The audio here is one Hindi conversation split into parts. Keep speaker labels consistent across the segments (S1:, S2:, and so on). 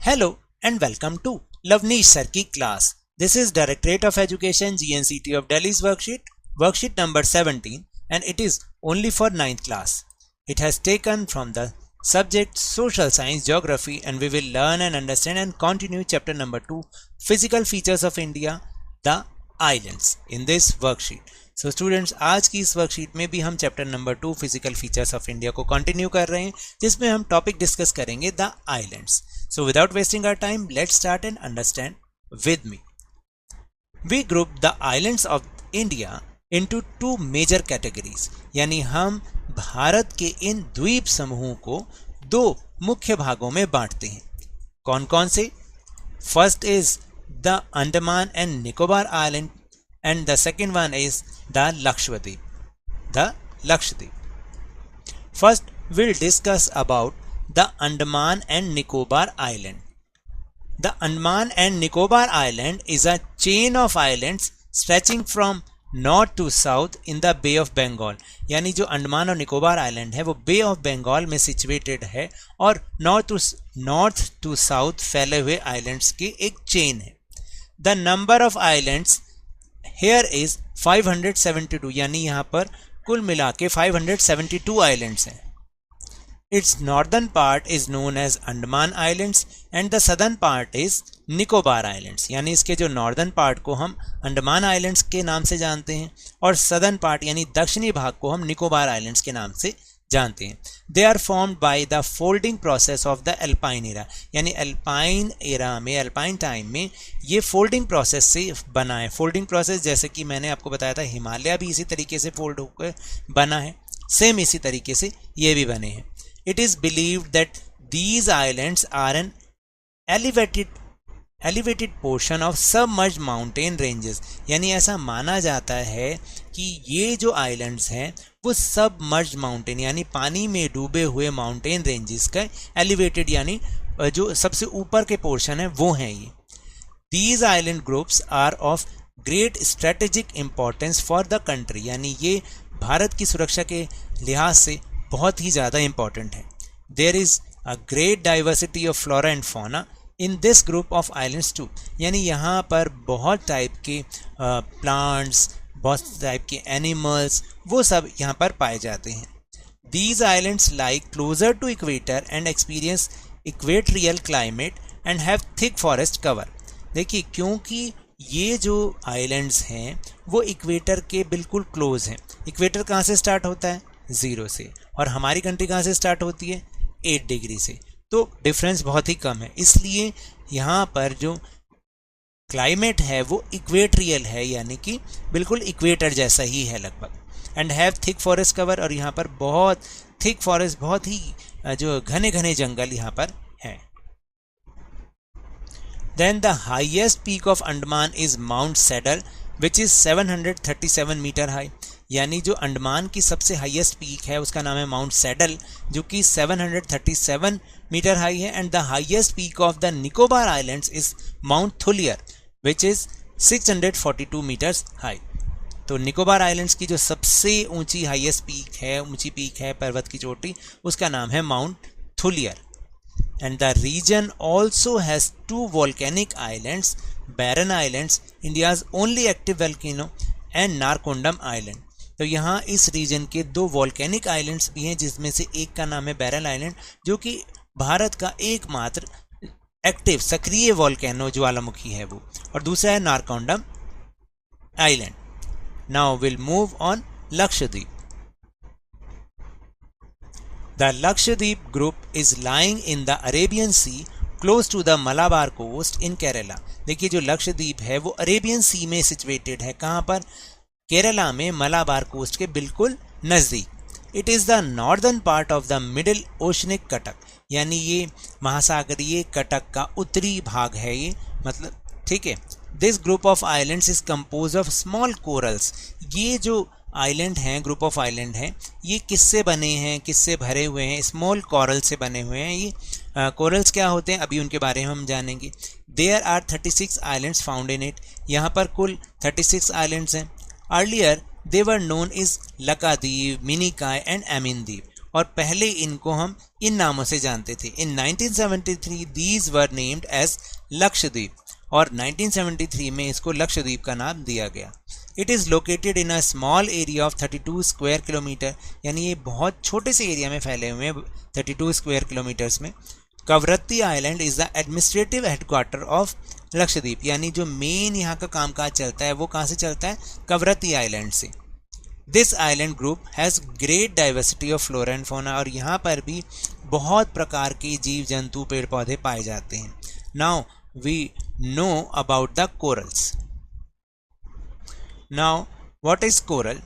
S1: Hello and welcome to Lavneesh Sir ki class. This is Directorate of Education GNCT of Delhi's worksheet number 17, and it is only for 9th class. It has taken from the subject Social Science Geography, and we will learn and understand and continue chapter number 2, Physical Features of India, the Islands, in this worksheet. So students, आज की इस वर्कशीट में भी हम chapter number 2 physical features of India को कंटिन्यू कर रहे हैं, जिसमें हम टॉपिक डिस्कस करेंगे the islands. So without wasting our time, let's start and understand with me. We group the islands of India into two major categories, यानी हम भारत के इन द्वीप समूहों को दो मुख्य भागों में बांटते हैं. कौन कौन से? First is the Andaman and Nicobar island, and the second one is the Lakshadweep. First, we'll discuss about the Andaman and Nicobar Island. The Andaman and Nicobar Island is a chain of islands stretching from north to south in the Bay of Bengal. यानी जो अंडमान और निकोबार आइलैंड है वो बे ऑफ बंगाल में सिचुएटेड है और नॉर्थ टू साउथ फैले हुए आइलैंड्स की एक चेन है. The number of islands here is 572, यानी यहाँ पर कुल मिला के 572 आइलैंड्स हैं. Its northern part is known as Andaman Islands and the southern part is Nicobar Islands. यानी इसके जो नॉर्दर्न पार्ट को हम अंडमान आइलैंड्स के नाम से जानते हैं और सदर्न पार्ट यानी दक्षिणी भाग को हम निकोबार आइलैंड्स के नाम से जानते हैं. They are formed by the folding process of the Alpine era, यानी एल्पाइन एरा में, एल्पाइन टाइम में ये फोल्डिंग प्रोसेस से बना है. फोल्डिंग प्रोसेस जैसे कि मैंने आपको बताया था, हिमालय भी इसी तरीके से फोल्ड होकर बना है, सेम इसी तरीके से ये भी बने हैं. It is believed that these islands are an elevated portion of submerged mountain ranges, यानी ऐसा माना जाता है कि ये जो आइलैंड्स हैं वो सबमर्ज्ड माउंटेन यानी पानी में डूबे हुए माउंटेन रेंजेस का एलिवेटेड यानी जो सबसे ऊपर के पोर्शन है वो हैं ये. These island groups are of great strategic importance for the country, यानी ये भारत की सुरक्षा के लिहाज से बहुत ही ज़्यादा इम्पॉर्टेंट है. There is a great diversity of flora and fauna in this group of islands too, यानी यहाँ पर बहुत टाइप के प्लांट्स, बहुत टाइप के एनिमल्स, वो सब यहाँ पर पाए जाते हैं. These islands like closer to equator and experience equatorial climate and have thick forest cover. देखिए, क्योंकि ये जो आइलैंड्स हैं वो इक्वेटर के बिल्कुल क्लोज हैं. इक्वेटर कहाँ से स्टार्ट होता है? 0 से, और हमारी कंट्री कहाँ से स्टार्ट होती है? 8 डिग्री से. तो डिफरेंस बहुत ही कम है, इसलिए यहाँ पर जो क्लाइमेट है वो इक्वेटरियल है, यानी कि बिल्कुल इक्वेटर जैसा ही है लगभग. And have thick forest cover, और यहाँ पर बहुत थिक फॉरेस्ट, बहुत ही जो घने घने जंगल यहाँ पर हैं. Then the highest peak of Andaman is Mount Saddle which is 737 metre high, यानी जो अंडमान की सबसे हाईएस्ट पीक है उसका नाम है माउंट सैडल, जो कि 737 मीटर हाई है. And the highest peak of the Nicobar Islands is Mount Thuillier which is 642 metres high. तो निकोबार आइलैंड्स की जो सबसे ऊंची हाईएस्ट पीक है, ऊंची पीक है पर्वत की चोटी, उसका नाम है Mount Thuillier. And the region also has 2 volcanic islands, Barren islands, India's only active volcano, and Narcondam island. तो यहाँ इस रीजन के 2 वोल्केनिक आइलैंड्स भी हैं, जिसमें से एक का नाम है बैरन आइलैंड, जो कि भारत का एकमात्र एक्टिव सक्रिय वोल्केनो ज्वालामुखी है वो, और दूसरा है Narcondam island. Now will move on Lakshadweep. The Lakshadweep group is lying in the Arabian C close to the Malabar coast in Kerala. देखिए, जो लक्षद्वीप है वो अरेबियन सी में सिचुएटेड है. कहाँ पर? केरला में, मलाबार कोस्ट के बिल्कुल नज़दीक. It is the northern part of the middle oceanic Cuttack, यानी ये महासागरीय कटक का उत्तरी भाग है ये, मतलब, ठीक है. This group of islands is compose of small corals. ये जो आइलैंड हैं, ग्रुप ऑफ आइलैंड हैं, ये किससे बने हैं, किससे भरे हुए हैं? स्मॉल कोरल से बने हुए हैं. ये कोरल्स क्या होते हैं अभी उनके बारे में हम जानेंगे. There are 36 islands found in it. यहाँ पर कुल 36 आइलैंड्स हैं. Earlier they were known is Laccadive, Minicoy and Amindivi. और पहले इनको हम इन नामों से जानते थे। In 1973 these were named as Lakshadweep, और 1973 में इसको लक्षद्वीप का नाम दिया गया। It is located in a small area of 32 square kilometre, यानी ये बहुत छोटे से एरिया में फैले हुए हैं 32 स्क्वायर किलोमीटर्स में। Kavaratti island is the administrative headquarter of Lakshadweep, यानी जो मेन यहाँ का कामकाज चलता है वो कहाँ से चलता है, कवरत्ती आइलैंड से। This island group has great diversity of flora and fauna, और यहाँ पर भी बहुत प्रकार के जीव जंतु पेड़ पौधे पाए जाते हैं। Now we know about the corals. Now what is coral?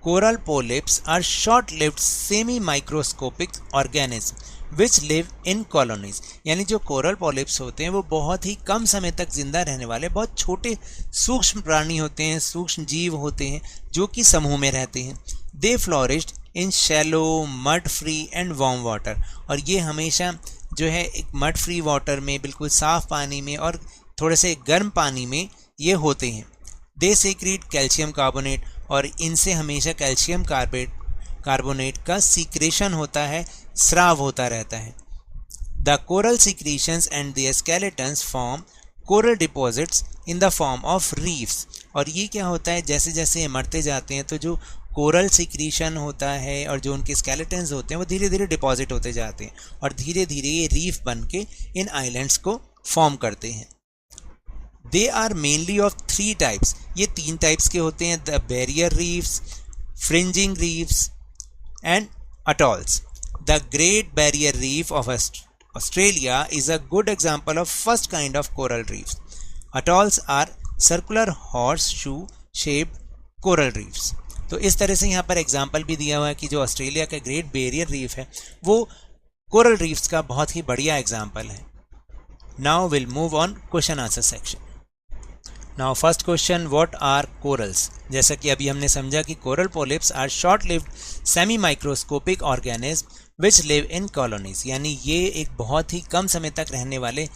S1: Coral polyps are short-lived semi-microscopic organisms which live in colonies, यानी जो कोरल पॉलिप्स होते हैं वो बहुत ही कम समय तक जिंदा रहने वाले बहुत छोटे सूक्ष्म प्राणी होते हैं, सूक्ष्म जीव होते हैं जो कि समूह में रहते हैं। They flourished in shallow, mud-free and warm water, और ये हमेशा जो है एक मड फ्री वाटर में, बिल्कुल साफ पानी में और थोड़े से गर्म पानी में ये होते हैं। They secrete कैल्शियम कार्बोनेट, और इनसे हमेशा कैल्शियम कार्बोनेट का सीक्रेशन होता है, स्राव होता रहता है। The coral secretions and the skeletons form coral deposits in the form of reefs, और ये क्या होता है, जैसे जैसे मरते जाते हैं तो जो कोरल सीक्रेशन होता है और जो उनके स्केलेटन्स होते हैं वो धीरे धीरे डिपॉजिट होते जाते हैं और धीरे धीरे ये रीफ बन के इन आइलैंड्स को फॉर्म करते हैं। They are mainly of 3 types, ये 3 टाइप्स के होते हैं, the barrier reefs, fringing reefs and atolls. The great barrier reef of Australia is a good example of first kind of coral reefs. Atolls are circular horse shoe shaped coral reefs. तो इस तरह से यहाँ पर एग्जाम्पल भी दिया हुआ है कि जो ऑस्ट्रेलिया का ग्रेट बैरियर रीफ है वो कोरल रीफ्स का बहुत ही बढ़िया एग्जाम्पल है। Now will move on question answer section. Now first question, what are corals? जैसा कि अभी हमने समझा कि coral polyps are short lived semi microscopic organism which live in colonies, यानी ये एक बहुत ही कम समय तक रहने वाले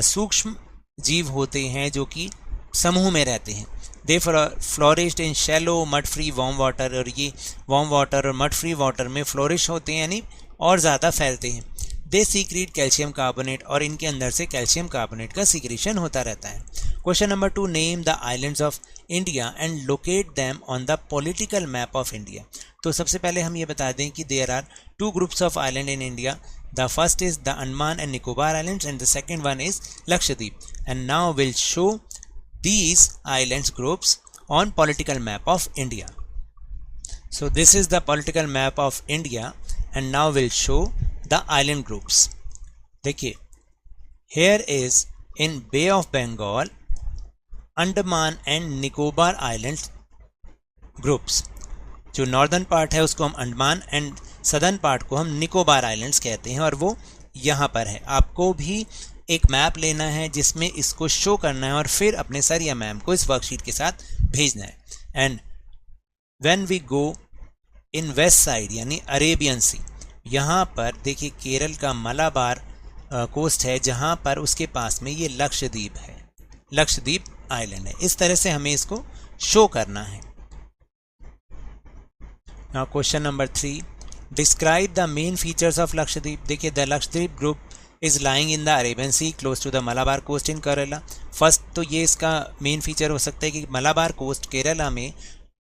S1: सूक्ष्म जीव होते हैं जो कि समूह में रहते हैं। They flourished in shallow mud free warm water, और ये वार्म वाटर और मड फ्री वाटर में फ्लोरिश होते हैं यानी और ज़्यादा फैलते हैं। दे सीक्रेट कैल्शियम कार्बोनेट, और इनके अंदर से कैल्शियम कार्बोनेट का सीक्रेशन होता रहता है। Question number 2, name the islands of India and locate them on the political map of India. तो सबसे पहले हम ये बता दें कि there are 2 groups of island in India. The first is the Andaman and Nicobar islands and the second one is Lakshadweep. And now will show these islands groups on political map of India. So this is the political map of India and now we'll show the island groups. देखिए, here is in Bay of Bengal, Andaman and Nicobar Islands groups. जो नॉर्दर्न पार्ट है उसको हम अंडमान एंड सदर्न पार्ट को हम निकोबार आइलैंड्स कहते हैं और वो यहाँ पर है। आपको भी एक मैप लेना है जिसमें इसको शो करना है और फिर अपने सर या मैम को इस वर्कशीट के साथ भेजना है। And when we go in west side यानी अरेबियन सी, यहाँ पर देखिए केरल का मलाबार कोस्ट है जहाँ पर उसके पास में ये लक्षद्वीप है, लक्षद्वीप आइलैंड है। इस तरह से हमें इसको शो करना है। Now question number 3, describe the main features of Lakshadweep. देखिए, the Lakshadweep group is lying in the Arabian C close to the Malabar coast in Kerala. First तो ये इसका मेन फीचर हो सकता है कि मलाबार कोस्ट केरला में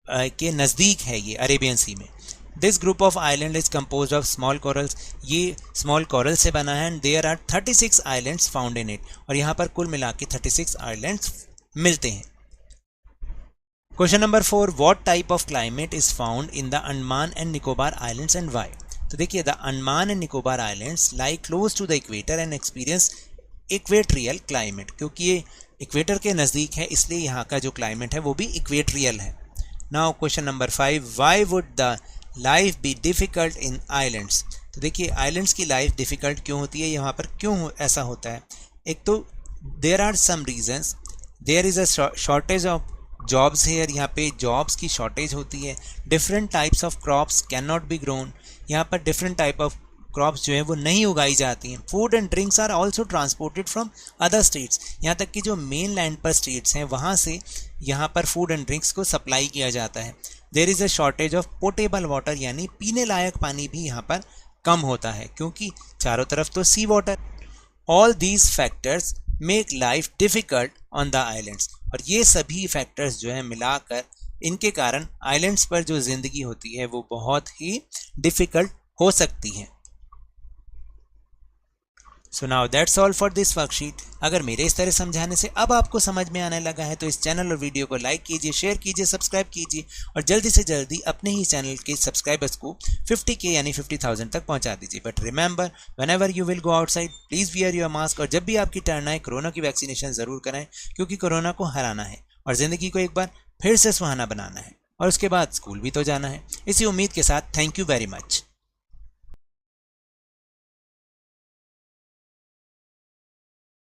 S1: के नज़दीक है ये अरेबियन सी में। This group of island is compose of small corals, ये स्मॉल कोरल से बना है। And there are 36 islands found in it, और यहाँ पर कुल मिला के 36 आइलैंड्स मिलते हैं। Question number 4, what type of climate is found in the Andaman and Nicobar islands and why. तो देखिए, the Andaman and Nicobar islands lie close to the equator and experience equatorial climate, क्योंकि ये इक्वेटर के नज़दीक है इसलिए यहाँ का जो क्लाइमेट है वो भी इक्वेट्रियल है। Now question number 5, why would the life be difficult in islands. तो देखिए, आइलैंड्स की लाइफ डिफ़िकल्ट क्यों होती है, यहाँ पर क्यों ऐसा होता है। एक तो there are some reasons, there is a shortage of jobs here, यहाँ पे जॉब्स की शॉर्टेज होती है। Different types of crops can not be grown, यहाँ पर डिफरेंट टाइप ऑफ क्रॉप्स जो है वो नहीं उगाई जाती हैं। Food and drinks are also transported from other states, यहाँ तक कि जो मेन लैंड पर स्टेट्स हैं वहाँ से यहाँ पर फूड एंड ड्रिंक्स को सप्लाई किया जाता है। There is a shortage of potable water, यानी पीने लायक पानी भी यहाँ पर कम होता है क्योंकि चारों तरफ तो sea water. All these factors make life difficult on the islands, और ये सभी फैक्टर्स जो है मिलाकर इनके कारण आइलैंड्स पर जो जिंदगी होती है वो बहुत ही डिफिकल्ट हो सकती है। So now that's all for this worksheet. अगर मेरे इस तरह समझाने से अब आपको समझ में आने लगा है तो इस चैनल और वीडियो को लाइक कीजिए, शेयर कीजिए, सब्सक्राइब कीजिए और जल्दी से जल्दी अपने ही चैनल के सब्सक्राइबर्स को 50K यानी 50,000 तक पहुंचा दीजिए। But remember, whenever you will go outside please wear your mask, और जब भी आपकी टर्न आए कोरोना की वैक्सीनेशन जरूर कराएं क्योंकि कोरोना को हराना है और जिंदगी को एक बार फिर से सुहाना बनाना है, और उसके बाद स्कूल भी तो जाना है। इसी उम्मीद के साथ थैंक यू वेरी मच।